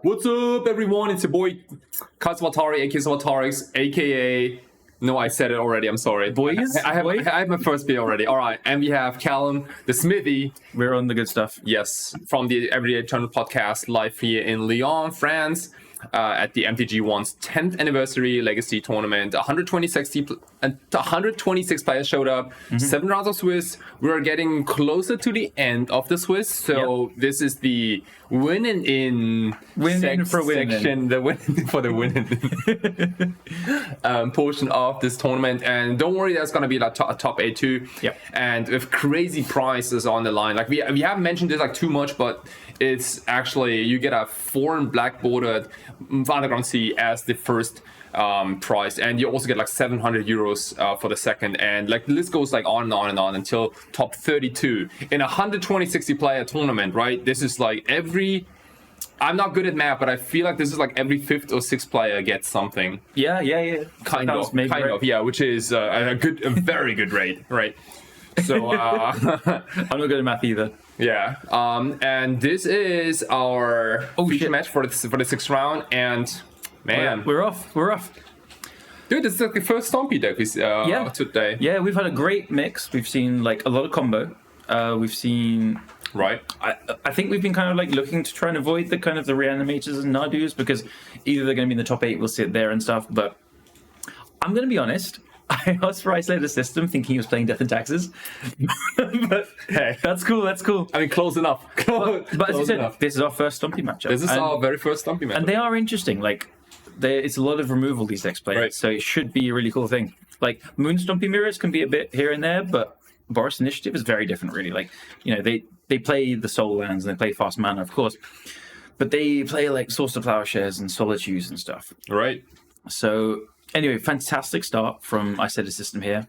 What's up, everyone? It's your boy Kazwatari, aka Swatarix, aka... No, I said it already. I'm sorry. Boys? I have my first beer already. All right. And we have Callum, the Smithy. We're on the good stuff. Yes. From the Everyday Eternal podcast, live here in Lyon, France, at the MTGOnes 10th anniversary legacy tournament. 126 players showed up. 7 rounds of Swiss. We're getting closer to the end of the Swiss. So this is the winning in section, the winning for the winning portion of this tournament. And don't worry, that's going to be like a top 8 too. Yep. And with crazy prizes on the line. Like we haven't mentioned this like too much, but it's actually, you get a foreign black bordered Underground Sea as the first prize, and you also get like 700 euros for the second, and like the list goes like on and on and on until top 32 in a 120 player tournament, right? This is like I'm not good at math, but I feel like this is like every 5th or 6th player gets something. Yeah. Kind of, yeah, which is a very good rate, right? So I'm not good at math either. Yeah, and this is our feature match for the 6th round, and man, we're off. Dude, this is like the first Stompy deck today. Yeah, we've had a great mix. We've seen like a lot of combo. We've seen right. I think we've been kind of like looking to try and avoid the kind of the reanimators and Nadus, because either they're going to be in the top 8, we'll sit there and stuff. But I'm going to be honest. I asked for isolated system thinking he was playing Death and Taxes. But hey, that's cool. I mean, close enough. But as you said, this is our first Stompy matchup. This is our very first Stompy matchup. And they are interesting. Like, it's a lot of removal these decks play. Right. So it should be a really cool thing. Like, Moon Stompy mirrors can be a bit here and there, but Boros Initiative is very different, really. Like, you know, they play the soul lands and they play fast mana, of course. But they play, like, Source of Plowshares and Solitudes and stuff. Right. So... Anyway, fantastic start from isolated system here.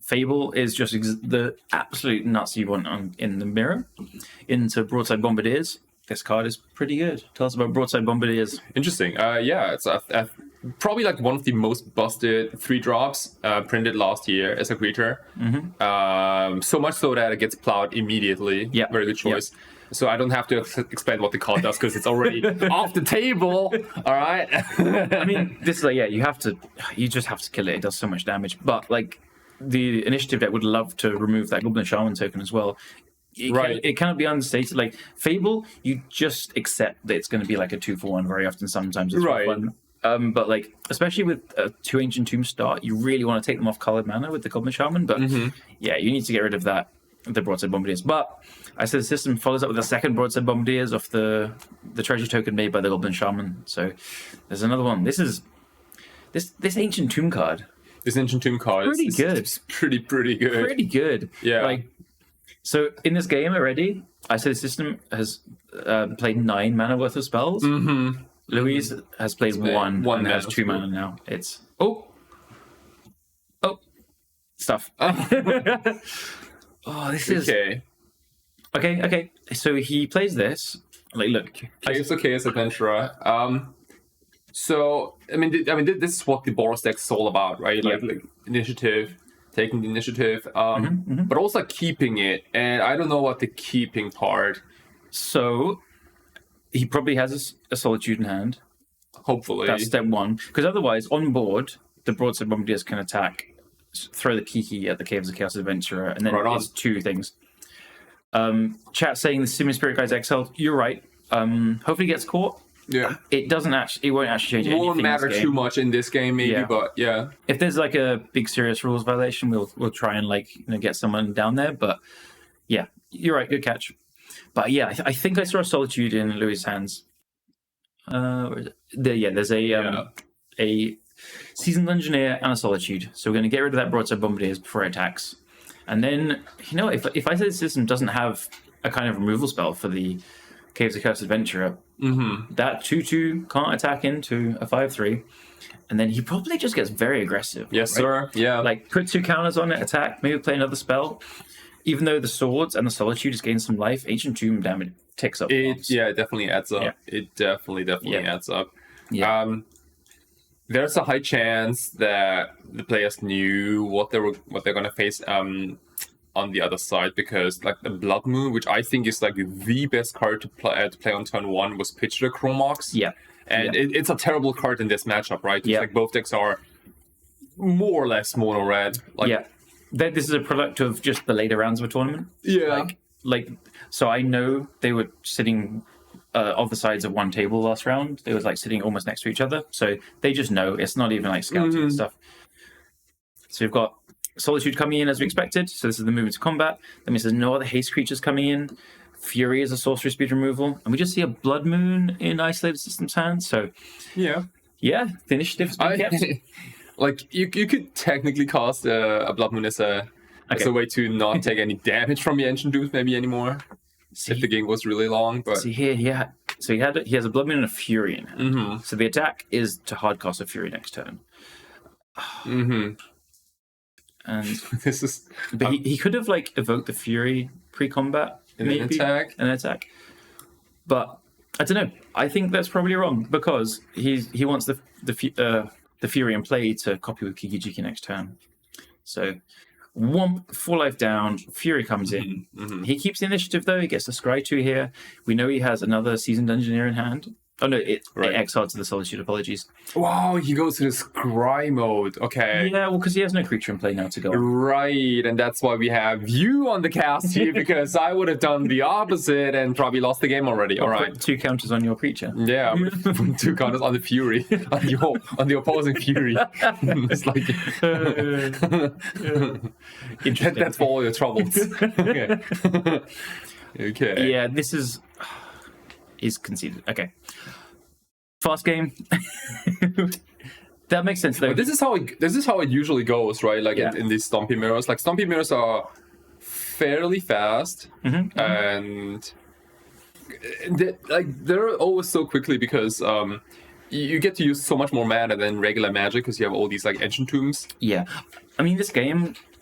Fable is just the absolute nuts you want in the mirror. Into Broadside Bombardiers, this card is pretty good. Tell us about Broadside Bombardiers. Interesting. Yeah, it's probably like one of the most busted 3 drops printed last year as a creature. So much so that it gets plowed immediely. Yeah, very good choice. Yeah. So I don't have to explain what the card does because it's already off the table. All right. I mean, this is like, yeah, you just have to kill it. It does so much damage. But like the initiative deck would love to remove that Goblin Shaman token as well. It cannot be understated. Like Fable, you just accept that it's going to be like a 2-for-1 very often. Sometimes it's right. 1. But like, especially with a 2 Ancient Tomb start, you really want to take them off colored mana with the Goblin Shaman. But yeah, you need to get rid of that. The Broadside Bombardiers, but I said the system follows up with a second Broadside Bombardiers off the treasure token made by the Goblin Shaman. So there's another one. This Ancient Tomb card. This Ancient Tomb card pretty good. It's pretty good. Pretty good. Yeah. Like, so in this game already, I said the system has played 9 mana worth of spells. Louise has played one and has 2 mana now. It's stuff. Oh, this is okay. So he plays this. Like, look, Chaos Adventurer. So I mean, this is what the Boros deck is all about, right? Like initiative, taking the initiative, but also keeping it. And I don't know what the keeping part. So he probably has a Solitude in hand. Hopefully, that's step 1. Because otherwise, on board, the Broadside Bombardiers can attack. Throw the Kiki at the Caves of Chaos Adventurer, and then it's 2 things. Chat saying the Simian Spirit Guy's exiled. You're right. Hopefully he gets caught. Yeah. It won't actually change anything. It won't matter too much in this game, maybe, but yeah. If there's like a big serious rules violation, we'll try and get someone down there. But yeah, you're right. Good catch. But yeah, I think I saw a Solitude in Louis' hands. There's a Seasoned Engineer and a Solitude. So we're going to get rid of that Broadside Bombardiers before it attacks. And then, if I say the system doesn't have a kind of removal spell for the Caves of Chaos Adventurer, that 2/2 can't attack into a 5/3. And then he probably just gets very aggressive. Yes, sir. Yeah. Like, put 2 counters on it, attack, maybe play another spell. Even though the Swords and the Solitude has gained some life, Ancient Tomb damage ticks up. It definitely adds up. Yeah. It definitely adds up. Yeah. There's a high chance that the players knew what they're going to face on the other side, because like the Blood Moon, which I think is like the best card to play on turn 1, was pitched to Chromox. Yeah. And it's a terrible card in this matchup, right? It's Yeah. like both decks are more or less mono red. Like, yeah. This is a product of just the later rounds of a tournament. Yeah. Like, so I know they were sitting off the sides of one table last round. They were like sitting almost next to each other. So they just know. It's not even like scouting and stuff. So we've got Solitude coming in as we expected. So this is the movement to combat. That means there's no other haste creatures coming in. Fury is a sorcery speed removal. And we just see a Blood Moon in Isolated Systems hands. So yeah, the initiative has been kept. Like, you could technically cast a Blood Moon as a way to not take any damage from the Ancient Dooms maybe anymore. If the game was really long. But see here, he has a Blood Moon and a Fury in hand. So the attack is to hard cast a Fury next turn. And this is, but he could have like evoked the Fury pre-combat in an attack. But I don't know. I think that's probably wrong, because he wants the Fury in play to copy with Kiki-Jiki next turn. So Womp, 4 life down, Fury comes in. He keeps the initiative though. He gets the Scry 2 here. We know he has another Seasoned Engineer in hand. Oh no, it exiled to the Solitude, apologies. Wow, he goes to the Scry mode. Okay. Yeah, well, because he has no creature in play now to go on. Right, and that's why we have you on the cast here, because I would have done the opposite and probably lost the game already. All right. 2 counters on your creature. Yeah, 2 counters on the Fury, on the opposing Fury. It's like Interesting. That's for all your troubles. Okay. Okay. Yeah, this is conceded. Okay. Fast game. That makes sense though. But this is how it usually goes, right? Like in these Stompy mirrors. Like Stompy mirrors are fairly fast, and they're always so quickly, because you get to use so much more mana than regular Magic, because you have all these like Ancient Tombs. Yeah, I mean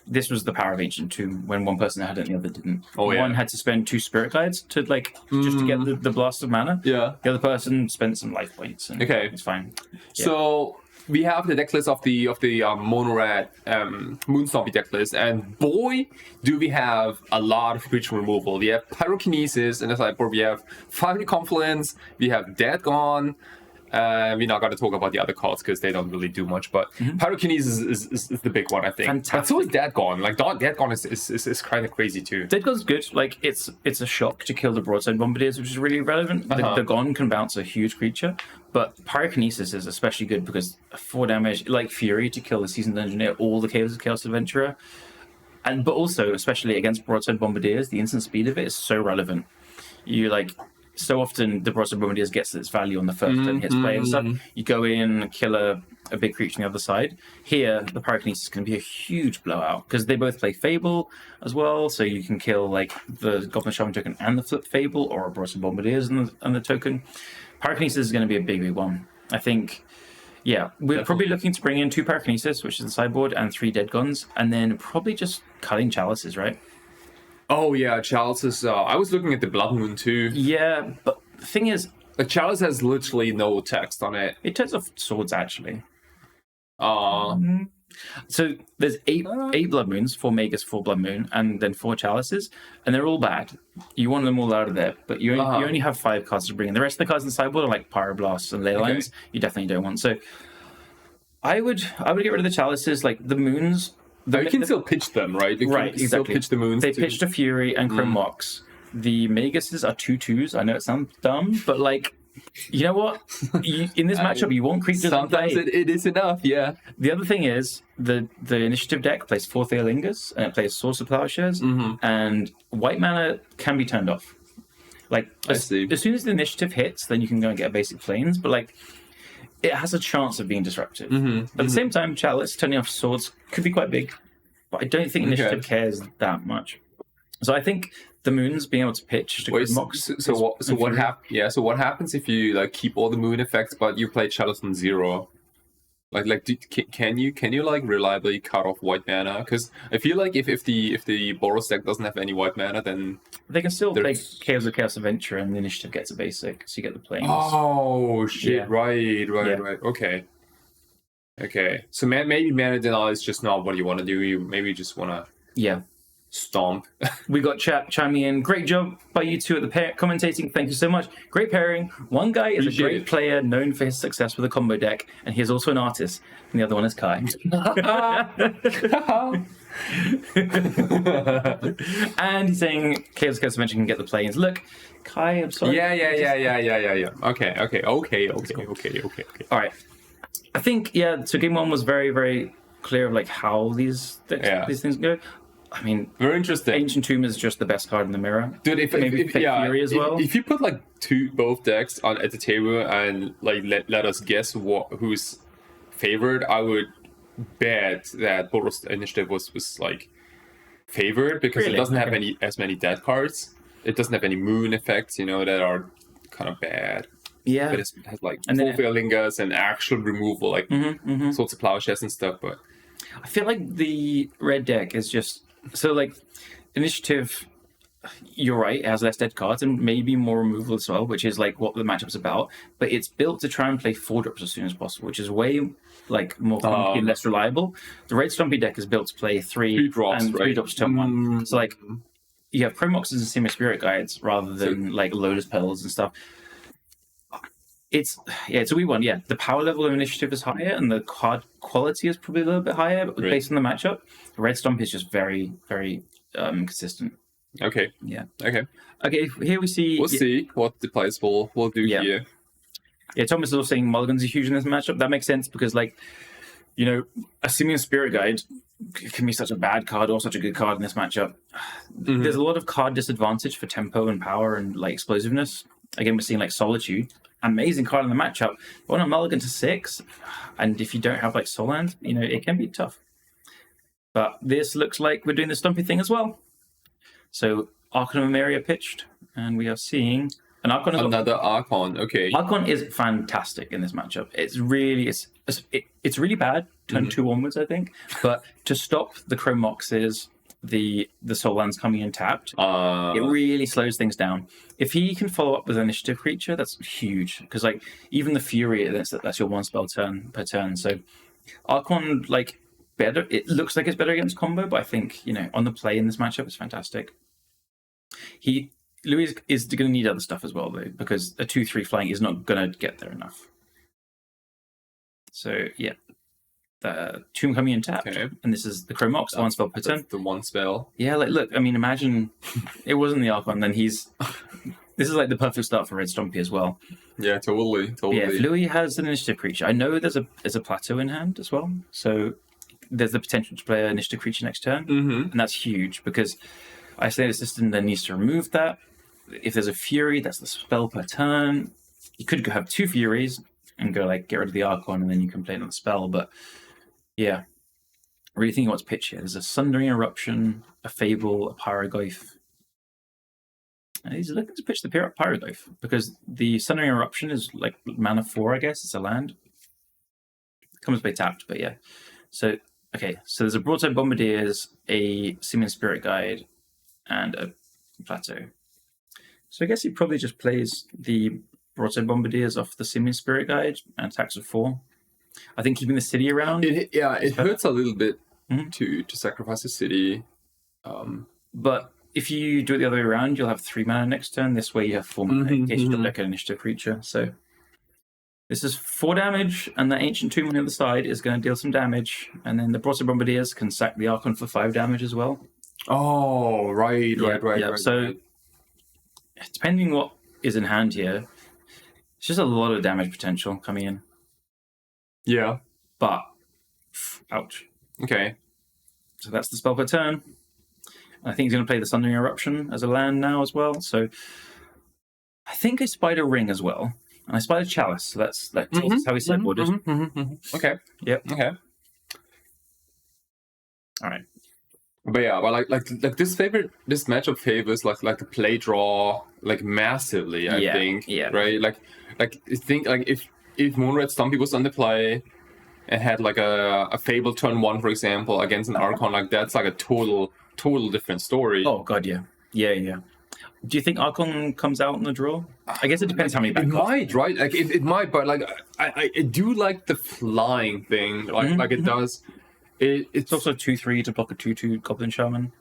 this was the power of Ancient Tomb, when one person had it and the other didn't. One had to spend 2 Spirit Guides to just to get the blast of mana. Yeah. The other person spent some life points. And it's fine. Yeah. So we have the deck list of the mono red Moon Stompy deck list, and boy, do we have a lot of creature removal. We have Pyrokinesis in the sideboard. We have Fiery Confluence. We have Dead Gone. We're not going to talk about the other cards because they don't really do much, but Pyrokinesis is the big one, I think. Fantastic. But so is Dead Gone. Like, Dead Gone is kind of crazy too. Dead Gone's good. Like, it's a shock to kill the Broadside Bombardiers, which is really relevant. The Gone can bounce a huge creature, but Pyrokinesis is especially good because 4 damage, like Fury, to kill the Seasoned Engineer, all the Caves of Chaos Adventurer. But also, especially against Broadside Bombardiers, the instant speed of it is so relevant. So often the Broadside Bombardiers gets its value on the first turn hits play and stuff. You go in, kill a big creature on the other side. Here, the Pyrokinesis can be a huge blowout, because they both play Fable as well, so you can kill like the Goblin Shaman token and the Flip Fable, or a Broadside Bombardiers and the token. Pyrokinesis is going to be a big one. I think, we're probably looking to bring in 2 Pyrokinesis, which is the sideboard, and 3 Dead Guns, and then probably just cutting Chalices, right? Oh yeah, Chalices. I was looking at the Blood Moon too. Yeah, but the thing is, the Chalice has literally no text on it. It turns off swords actually. So there's 8 Blood Moons, 4 Magus, 4 Blood Moon, and then 4 Chalices, and they're all bad. You want them all out of there, but you only have 5 cards to bring in. The rest of the cards in the sideboard are like Pyroblasts and Leylines. You definitely don't want. So I would get rid of the Chalices, like the Moons. You can still pitch them, right? You can still pitch the Moons. They pitched a Fury and Chrome Mox. The Maguses are 2/2s. I know it sounds dumb, but like, you know what? In this matchup, you want creatures. Sometimes it is enough, yeah. The other thing is the initiative deck plays 4 Theolingas and it plays Source of Plowshares, and white mana can be turned off. Like as soon as the initiative hits, then you can go and get basic planes, but like, it has a chance of being disruptive. At the same time, Chalice turning off swords could be quite big, but I don't think initiative cares that much. So I think the Moons being able to pitch to Mox. So what happens if you like keep all the Moon effects, but you play Chalice on 0? Can you like reliably cut off white mana? Because I feel like if the Boros deck doesn't have any white mana, then they can still play Caves of Chaos Adventure, and the initiative gets a basic, so you get the planes. Oh shit! Yeah. Right. Okay. So maybe mana denial is just not what you want to do. You maybe just want to. Yeah. Stomp. We got chat chiming in. Great job by you two at the commentating. Thank you so much. Great pairing. One guy is a great player known for his success with a combo deck, and he is also an artist. And the other one is Kai. And he's saying, Chaos mentioned can get the play-ins. Look, Kai, I'm sorry. Yeah. Okay. All right. I think, so game one was very, very clear of like how these things go. I mean, very interesting. Ancient Tomb is just the best card in the mirror. Dude, if Fury as well. If you put like both decks at the table and like let us guess who's favored, I would bet that Boros Initiative was like favored because it doesn't have as many dead cards. It doesn't have any moon effects, that are kind of bad. Yeah, but it has like Fulfillingas and actual removal, like sorts of plowshares and stuff. But I feel like the red deck is just so like Initiative. You're right; it has less dead cards and maybe more removal as well, which is like what the matchup's about. But it's built to try and play 4-drops as soon as possible, which is way like more less reliable. The red Stompy deck is built to play 3 drops and 3 drops turn 1. So like you have Promoxes and Semi-Spirit Guides rather than like Lotus Petals and stuff. It's a wee one. Yeah, the power level of Initiative is higher, and the card quality is probably a little bit higher, but based on the matchup, the red Stompy is just very, very consistent. Okay. Yeah. Okay. Here we see. We'll see what the players will do here. Yeah, Thomas is also saying mulligans are huge in this matchup. That makes sense because, like, a Simian Spirit Guide can be such a bad card or such a good card in this matchup. There's a lot of card disadvantage for tempo and power and like explosiveness. Again, we're seeing like Solitude, amazing card in the matchup. But on a mulligan to 6, and if you don't have like Soul Land, it can be tough. But this looks like we're doing the Stompy thing as well. So Archon of Emeria pitched, and we are seeing an Archon. Another Archon, okay. Archon is fantastic in this matchup. It's really bad, turn 2 onwards, I think. But to stop the Chrome Moxes, the Soul Lands coming in tapped, it really slows things down. If he can follow up with an Initiative creature, that's huge. Because like even the Fury, that's your 1 spell turn per turn. So Archon, like, better. It looks like it's better against combo, but I think, on the play in this matchup, it's fantastic. Louis is going to need other stuff as well, though, because a 2/3 flying is not going to get there enough. So, yeah. The Tomb coming in tapped, and this is the Chrome Mox, 1 spell per turn. The 1 spell. Yeah, like, look, I mean, imagine it wasn't the Archon, then this is like the perfect start for Red Stompy as well. Yeah, totally. Yeah, if Louis has an Initiative creature, I know there's a plateau in hand as well, so there's the potential to play an Initiative creature next turn, and that's huge because Isolated System then needs to remove that. If there's a Fury, that's the spell per turn. You could have 2 Furies and go like get rid of the Archon, and then you can play another spell. But yeah, really thinking what's pitch here. There's a Sundering Eruption, a Fable, a Pyroglyph. And he's looking to pitch the Pyroglyph because the Sundering Eruption is like mana 4, I guess. It's a land. Comes by tapped, but yeah. So so there's a Broadside Bombardiers, a Simian Spirit Guide, and a Plateau. So I guess he probably just plays the Broadside Bombardiers off the Simian Spirit Guide and attacks with 4. I think keeping the city around. It hurts a little bit to sacrifice the city. But if you do it the other way around, you'll have 3 mana next turn. This way you have 4 mana in case you don't deck an Initiative creature. So this is 4 damage, and the Ancient Tomb on the other side is going to deal some damage. And then the Broadside Bombardiers can sack the Archon for 5 damage as well. Oh, right. So depending what is in hand here, it's just a lot of damage potential coming in. Yeah. But, ouch. Okay. So that's the spell per turn. I think he's going to play the Sundering Eruption as a land now as well. So I think I spied a Ring as well. And I spied a Chalice. So that's how he sideboarded. Okay. Yep. Okay. All right. But yeah, like this matchup favors like the play draw like massively. I think. Yeah. Right. Like I think like if Moonred Stompy was on the play and had like a Fable turn 1, for example, against an Archon, like that's like a total different story. Oh god, yeah. Do you think Archon comes out in the draw? I guess it depends how many back cards. It might, right? Like it might, but like I do like the flying thing. Like it does. It's also 2/3 to block a 2/2 Goblin Shaman.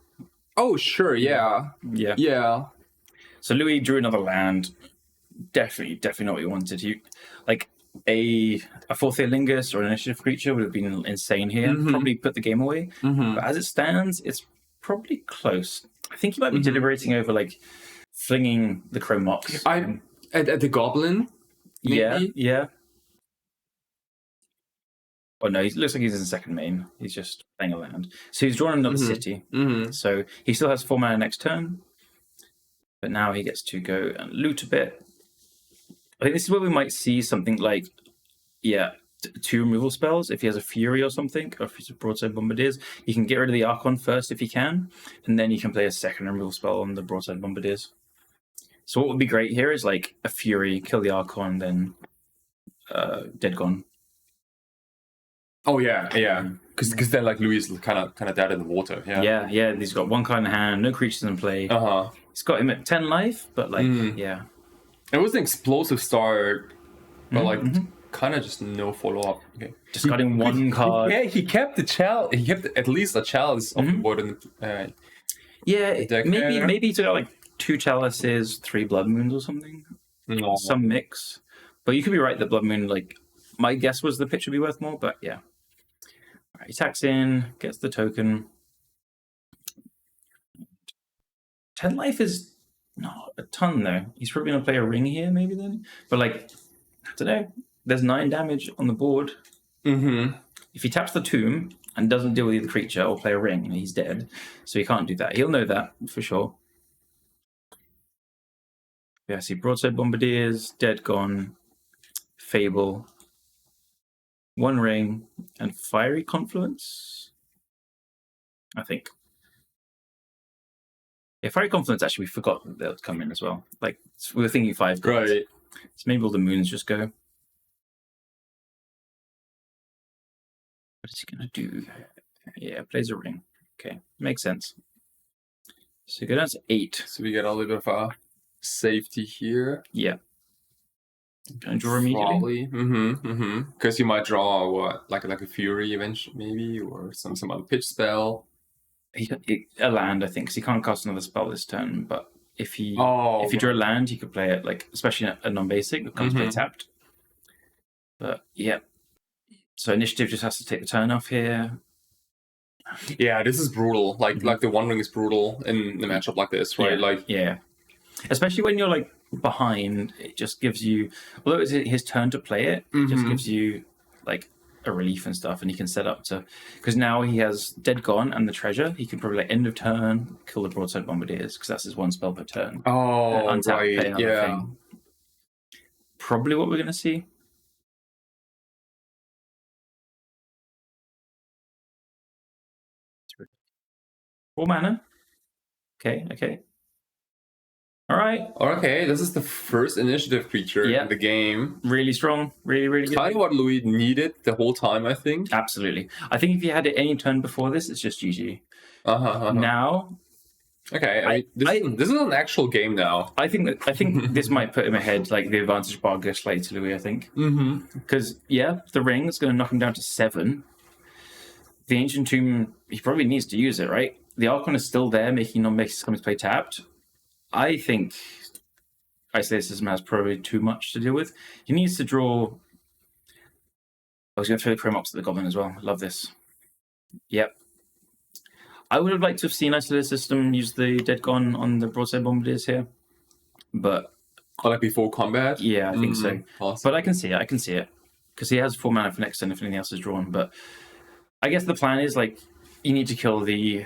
Oh, sure, yeah. Yeah. Yeah. So Louis drew another land. Definitely not what he wanted. He like a fourth Lingus or an initiative creature would have been insane here. Probably put the game away. But as it stands, it's probably close. I think he might be deliberating over like flinging the Chrome Mox. At the Goblin? Maybe? Yeah. Oh no, he looks like he's in second main. He's just playing a land. So he's drawn another city. So he still has 4 mana next turn. But now he gets to go and loot a bit. I think this is where we might see something like, 2 removal spells. If he has a Fury or something, or if he's a Broadside Bombardiers, he can get rid of the Archon first if he can, and then he can play a second removal spell on the Broadside Bombardiers. So what would be great here is like a Fury, kill the Archon, then Dead Gone. Oh yeah. Because then like Louis is kind of dead in the water. Yeah. Yeah. He's got 1 card in hand, no creatures in play. He's got him at 10 life, but like yeah. It was an explosive start, but like kind of just no follow up. Okay. Just got him 1 card. He kept the chalice. He kept at least a chalice of the board. Maybe he took out like 2 chalices, 3 blood moons or something. Some mix. But you could be right that blood moon, like my guess was the pitch would be worth more, but yeah. All right, he attacks in, gets the token. 10 life is not a ton though. He's probably gonna play a ring here, maybe then. But like, I don't know. There's 9 damage on the board. If he taps the tomb and doesn't deal with the creature or play a ring, he's dead. So he can't do that. He'll know that for sure. Yeah, see Broadside Bombardiers, Dead Gone, Fable, 1 ring, and Fiery Confluence. I think. Yeah, Fiery Confluence, actually, we forgot that would come in as well. Like, we were thinking 5 cards. Right. So maybe all the moons just go. What is he going to do? Yeah, plays a ring. Okay, makes sense. So go down to 8. So we get a little bit of a safety here. Yeah. Can I draw immediately? Probably. Because you might draw what, like a Fury eventually, maybe, or some other pitch spell. A land, I think, because he can't cast another spell this turn. But if he drew a land, he could play it, like, especially a non-basic that comes play tapped. But yeah, so initiative just has to take the turn off here. Yeah, this is brutal. Like the 1 ring is brutal in the matchup like this, right? Yeah, especially when you're like behind. It just gives you, although it's his turn to play it, it just gives you like a relief and stuff, and he can set up to, because now he has Dead Gone and the treasure. He can probably like end of turn kill the Broadside Bombardiers because that's his 1 spell per turn. Untap, right? Yeah. Thing. Probably what we're gonna see. Full mana. Okay. All right. Okay, this is the first initiative creature in the game. Really strong. Really good. Kind of what Louis needed the whole time, I think. Absolutely. I think if you had it any turn before this, it's just GG. Now. Okay, this is an actual game now. I think this might put him ahead, like the advantage bar goes slightly to Louis, I think. Because, the ring is going to knock him down to 7. The Ancient Tomb, he probably needs to use it, right? The Archon is still there, making non-basics come into play tapped. I think Isolacism has probably too much to deal with. He needs to draw... I was going to throw the Chrome Mox at the Goblin as well. I love this. Yep. I would have liked to have seen Isolacism use the Dead Gone on the Broadside Bombardiers here. But... like before combat? Yeah, I think so. Awesome. But I can see it. Because he has 4 mana for next turn if anything else is drawn. But I guess the plan is, like, you need to kill the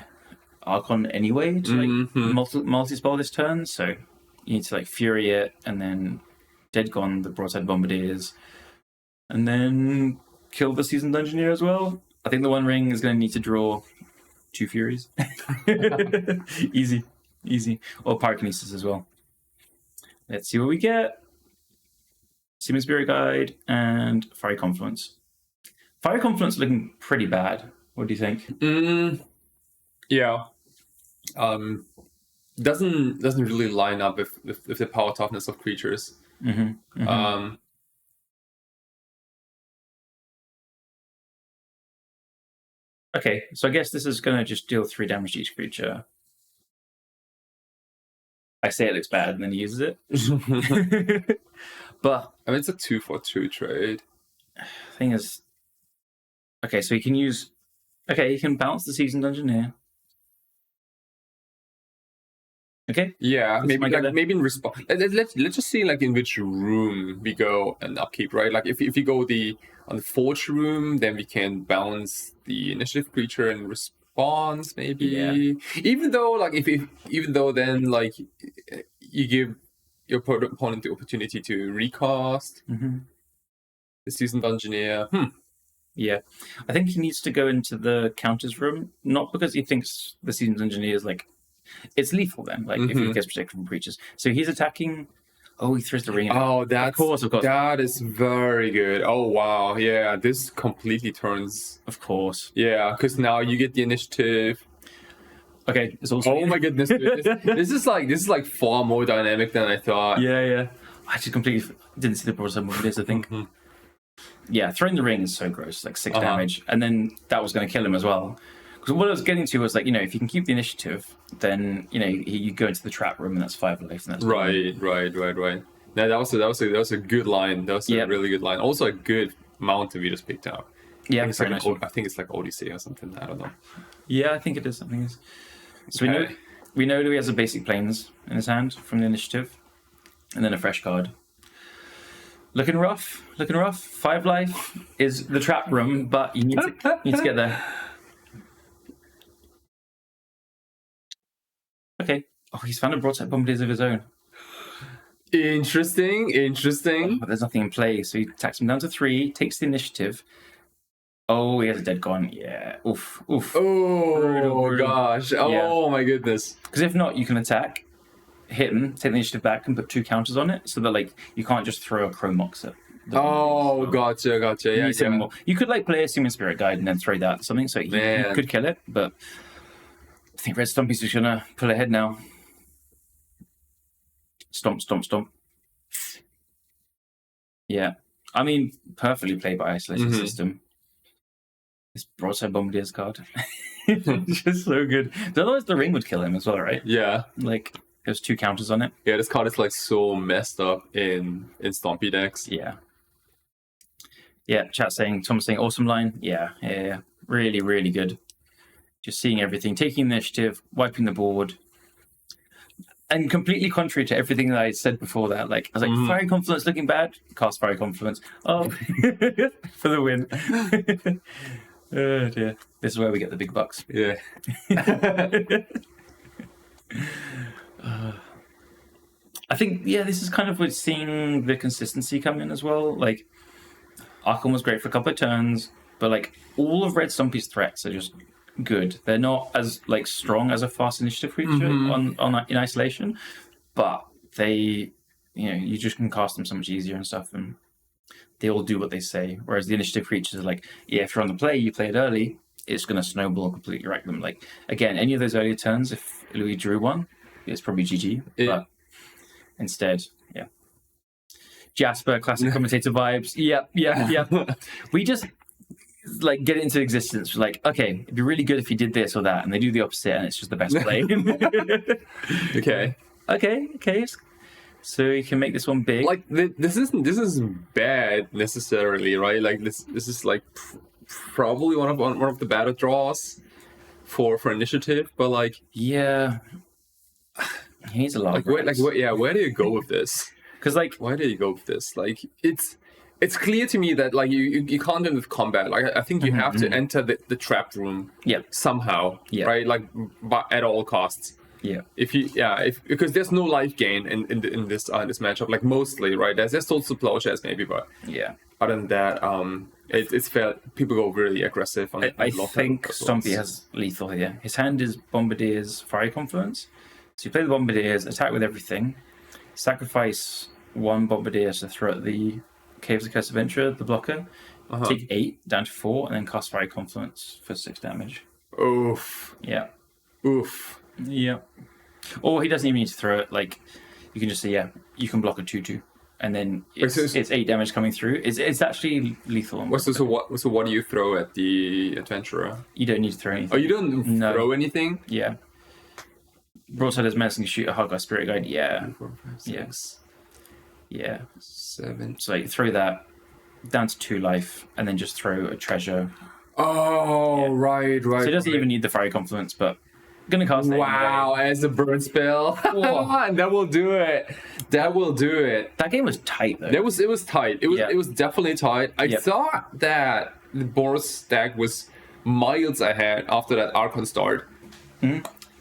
Archon anyway to like multi-spell this turn, so you need to like Fury it and then Dead Gone the Broadside Bombardiers and then kill the Seasoned Dungeoneer as well. I think the 1 ring is going to need to draw 2 Furies. Easy. Or Pyrokinesis as well. Let's see what we get. Seeming Spirit Guide and Fiery Confluence. Fiery Confluence looking pretty bad. What do you think? Yeah. Doesn't really line up with the power toughness of creatures. Okay, so I guess this is going to just deal 3 damage to each creature. I say it looks bad, and then he uses it. But I mean, it's a 2-for-2 trade. thing is, okay, so he can use. Okay, he can bounce the Seasoned Engineer. Okay. Yeah, That's maybe my like maybe in response. Let's just see like in which room we go and upkeep, right? Like if you go on the forge room, then we can bounce the initiative creature in response, maybe. Yeah. Even though then like you give your opponent the opportunity to recast the Seasoned Engineer. Yeah, I think he needs to go into the counters room, not because he thinks the Seasoned Engineer is like. It's lethal then, like if he gets protected from creatures. So he's attacking. Oh, he throws the ring. Oh, that's of course. That is very good. Oh wow, yeah, this completely turns. Of course. Yeah, because now you get the initiative. Okay, it's also. Oh my goodness, dude. This is like far more dynamic than I thought. Yeah. I just completely didn't see the broadside moving this. I think. Yeah, throwing the ring is so gross, like 6 damage, and then that was going to kill him as well. Because what I was getting to was like, if you can keep the initiative, then you go into the trap room and that's 5 life, and that's right. No, that was a good line. That was a really good line. Also a good mountain we just picked out. Yeah, I think it's like Odyssey or something. I don't know. Yeah, I think it is. So we know that he has a basic planes in his hand from the initiative, and then a fresh card. Looking rough. 5 life is the trap room, but you need to get there. Okay. Oh, he's found a broadside bombardiers of his own. Interesting. But there's nothing in play, so he attacks him down to 3, takes the initiative. Oh, he has a dead gone. Yeah. Oof. Oh, brutal. Gosh. Oh, my goodness. Because if not, you can attack, hit him, take the initiative back, and put 2 counters on it, so that like you can't just throw a Chrome Mox at. Gotcha. Yeah. You could like play a Human Spirit Guide and then throw that at something, so he could kill it. But I think Red Stompy's just gonna pull ahead now. Stomp. Yeah, I mean, perfectly played by Isolation System. This broadside bombardiers card, just so good. Otherwise, the ring would kill him as well, right? Yeah, like there's 2 counters on it. Yeah, this card is like so messed up in Stompy decks. Yeah. Chat saying, Tom saying, awesome line. Yeah. Really, really good. Just seeing everything, taking the initiative, wiping the board. And completely contrary to everything that I said before that, like, I was like, Fiery Confluence looking bad, cast Fiery Confluence. Oh, for the win. Oh dear. This is where we get the big bucks. Yeah. I think, this is kind of what's seeing the consistency come in as well. Like, Archon was great for a couple of turns, but like, all of Red Stompy's threats are just good. They're not as like strong as a fast initiative creature in isolation, but they, you just can cast them so much easier and stuff, and they all do what they say. Whereas the initiative creatures are like, if you're on the play, you play it early, it's going to snowball and completely wreck them. Like, again, any of those earlier turns, if Louis drew one, it's probably GG. Yeah. But instead, Jasper, classic commentator vibes. Yep. We just like get it into existence. We're like, okay, it'd be really good if you did this or that, and they do the opposite, and it's just the best play. Okay. So you can make this one big. Like this isn't bad necessarily, right? Like this is like probably one of the better draws for initiative, but like he's a lot. Like where do you go with this? Because like, why do you go with this? Like it's clear to me that like you can't do it with combat. Like I think you have to enter the trap room somehow, right? Like at all costs. Yeah. Because there's no life gain in this matchup. Like mostly, right? There's also plowshares maybe, but other than that, it's fair. People go really aggressive on. I think Stompy has lethal here. His hand is Bombardier's Fiery Confluence. So you play the Bombardiers, attack with everything, sacrifice 1 Bombardier to throw at the Caves of Curse Adventurer, the blocker, take 8 down to 4, and then cast Fiery Confluence for 6 damage. Oof. Yeah. Oof. Yeah. Or he doesn't even need to throw it. Like, you can just say, you can block a 2/2, and then it's 8 damage coming through. It's actually lethal. So what do you throw at the Adventurer? You don't need to throw anything. Oh, you don't throw anything? Yeah. Broadsiders, menacing shooter, hardcore spirit guide. Yeah, 4, 5, 6, yeah. 7. So like, throw that down to 2 life, and then just throw a treasure. Oh, right. So it doesn't even need the fiery confluence, but gonna cast it Wow, anyway. as a burn spell. That will do it. That will do it. That game was tight though. It was tight. It was definitely tight. I thought that the Boros deck was miles ahead after that Archon start.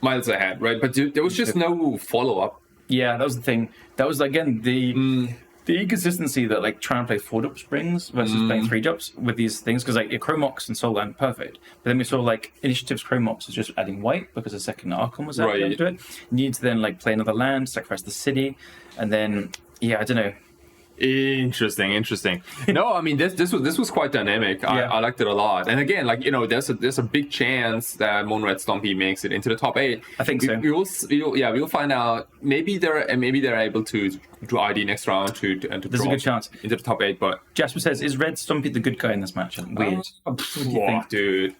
Miles ahead, right? But there was just no follow-up. Yeah, that was the thing. That was again the inconsistency that like trying to play 4-drops brings versus playing 3-drops with these things, because like your Chromox and Soulland perfect, but then we saw like Initiative's Chromox is just adding white because the second Archon was added into it. You need to then like play another land, sacrifice the city, and then I don't know. Interesting. No, I mean this was quite dynamic. I liked it a lot. And again, like there's a big chance that Mono Red Stompy makes it into the top 8. I think so. We'll find out. Maybe they're able to do ID next round to There's a good chance into the top 8. But Jasper says, "Is Red Stompy the good guy in this matchup?" Weird. What do you think, dude?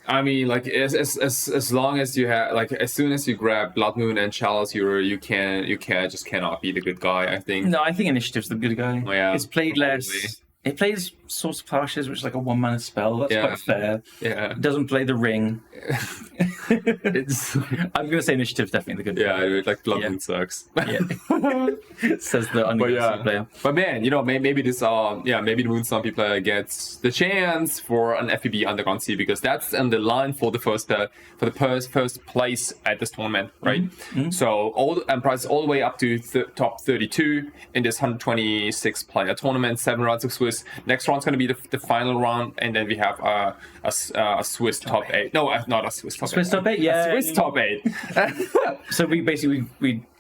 I mean, like as long as you have, like, as soon as you grab Blood Moon and Chalice, you cannot be the good guy. I think. No, I think Initiative's the good guy. Oh, yeah, it's played probably less. It plays Source of Clashes, which is like a 1-mana spell. That's quite fair. Yeah. It doesn't play the ring. It's. I'm gonna say Initiative's definitely the good guy. Yeah, dude, like Blood Moon sucks. Yeah. Says the unaggressive player. But man, maybe this maybe the Moon Stompy player gets the chance for an FPB Underground Sea, because that's on the line for the first place at this tournament, right? So prizes all the way up to top 32 in this 126 player tournament, 7 rounds of Swiss. Next round's going to be the final round, and then we have a Swiss top 8. No, not a Swiss top 8. Swiss top 8, yeah. Swiss top 8. So we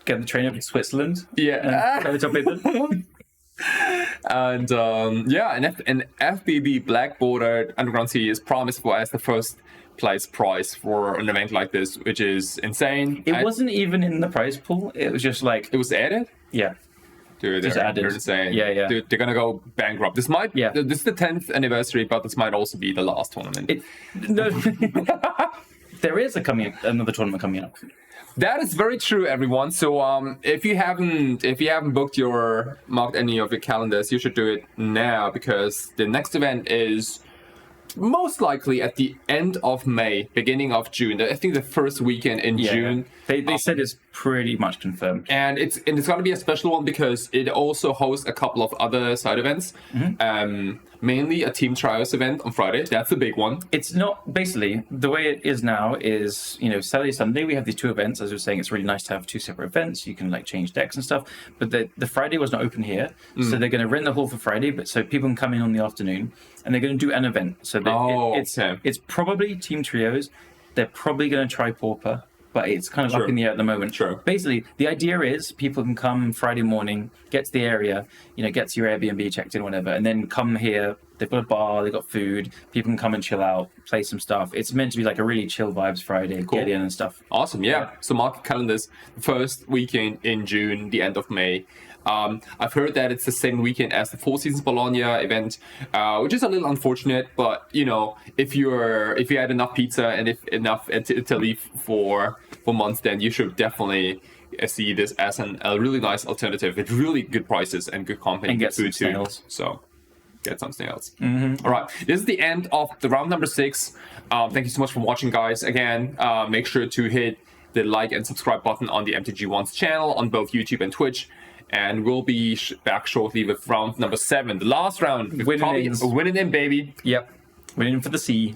get the train up in Switzerland. Yeah. And top 8 then. And an FBB Black Bordered Underground Sea is promised for as the first place prize for an event like this, which is insane. It wasn't even in the prize pool. It was just like it was added. Yeah. Dude, they're insane. Yeah. Dude, they're gonna go bankrupt. This is the 10th anniversary, but this might also be the last tournament. There is another tournament coming up. That is very true, everyone. So if you haven't marked any of your calendars, you should do it now, because the next event is most likely at the end of May, beginning of June. I think the first weekend in June. They said it's pretty much confirmed. And it's going to be a special one because it also hosts a couple of other side events. Mainly a team trials event on Friday. That's the big one. It's not, basically, the way it is now is, Saturday, Sunday, we have these 2 events. As we were saying, it's really nice to have 2 separate events. You can like change decks and stuff. But the Friday was not open here. So they're going to rent the hall for Friday, but so people can come in on the afternoon, and they're going to do an event. So it's probably team trios. They're probably going to try Pauper, but it's kind of up in the air at the moment. Sure. Basically, the idea is people can come Friday morning, get to the area, get to your Airbnb, checked in, whatever, and then come here. They've got a bar, they've got food. People can come and chill out, play some stuff. It's meant to be like a really chill vibes Friday, get in and stuff. Awesome, yeah. So mark your calendars. The first weekend in June, the end of May. I've heard that it's the same weekend as the Four Seasons Bologna event, which is a little unfortunate. But if you had enough pizza and if enough Italy for months, then you should definitely see this as a really nice alternative with really good prices and good company and get food some too. snails. So get something else. All right, this is the end of the round number 6. Thank you so much for watching, guys. Again, make sure to hit the like and subscribe button on the MTGOnes channel on both YouTube and Twitch. And we'll be back shortly with round number 7, the last round. Winning in, baby. Yep. Winning for the C.